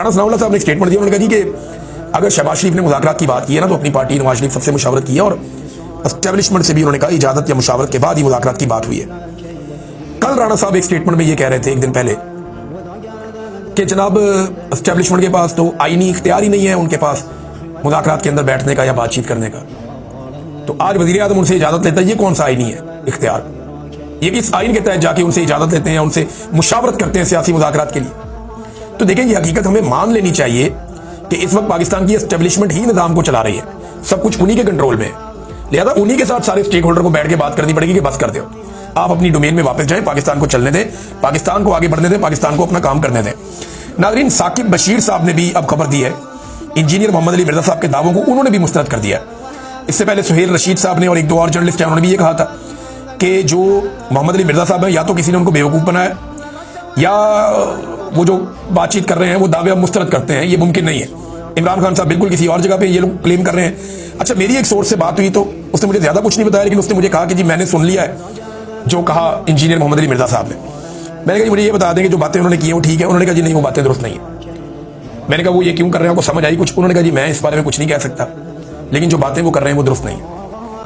राणा सनाउल्लाह साहब ने एक स्टेटमेंट दिया, उन्होंने कहा जी कि अगर शहबाज शरीफ ने मुज़ाकरात की बात की है ना तो अपनी पार्टी नवाज शरीफ सबसे मुशावरत की है और एस्टेब्लिशमेंट से भी उन्होंने कहा इजाजत या मुशावरत के बाद ही मुज़ाकरात की बात हुई है। कल राणा साहब एक स्टेटमेंट में ये कह रहे थे एक दिन पहले कि जनाब एस्टेब्लिशमेंट के पास तो आईनी इख्तियार ही नहीं है उनके पास मुज़ाकरात के अंदर बैठने का या बातचीत करने का। तो आज वज़ीर आज़म उनसे इजाज़त लेता है, ये कौन सा आईनी है इख्तियार? ये किस आइन के तहत जाके उनसे इजाज़त लेते हैं, उनसे मुशावरत करते हैं सियासी मुज़ाकरात के लिए? तो देखें ये हकीकत हमें मान लेनी चाहिए कि इस वक्त पाकिस्तान की एस्टेब्लिशमेंट ही निज़ाम को चला रही है, सब कुछ उन्हीं के कंट्रोल में है। लिहाजा उन्हीं के साथ सारे स्टेक होल्डर को बैठ के बात करनी पड़ेगी कि बस कर दो, आप अपनी डोमेन में वापस जाएं, पाकिस्तान को चलने दें, पाकिस्तान को आगे बढ़ने दें, पाकिस्तान को अपना काम करने दें। नाज़रीन, साकिब बशीर साहब ने भी अब खबर दी है, इंजीनियर मोहम्मद अली मिर्जा साहब के दावों को उन्होंने भी मुस्तरद कर दिया। इससे पहले सुहेल रशीद साहब ने और एक दो और जर्नलिस्ट हैं, उन्होंने भी ये कहा था कि जो मोहम्मद अली मिर्जा साहब हैं या तो किसी ने उनको बेवकूफ़ बनाया या वो जो बातचीत कर रहे हैं वो दावे अब मुस्तरद करते हैं, ये मुमकिन नहीं है। इमरान खान साहब बिल्कुल किसी और जगह पे ये लोग क्लेम कर रहे हैं। अच्छा, मेरी एक सोर्स से बात हुई तो उसने मुझे ज़्यादा कुछ नहीं बताया, लेकिन उसने मुझे कहा कि जी मैंने सुन लिया है जो कहा इंजीनियर मोहम्मद अली मिर्जा साहब ने। मैंने कहा मुझे ये बता दें कि जो बातें उन्होंने की हैं वो ठीक है। उन्होंने कहा जी नहीं, वो बातें दुरुस्त नहीं है। मैंने कहा वो ये क्यों कर रहे हैं, आपको समझ आई कुछ? उन्होंने कहा जी मैं इस बारे में कुछ नहीं कह सकता, लेकिन जो बातें वो कर रहे हैं वो दुरुस्त नहीं है।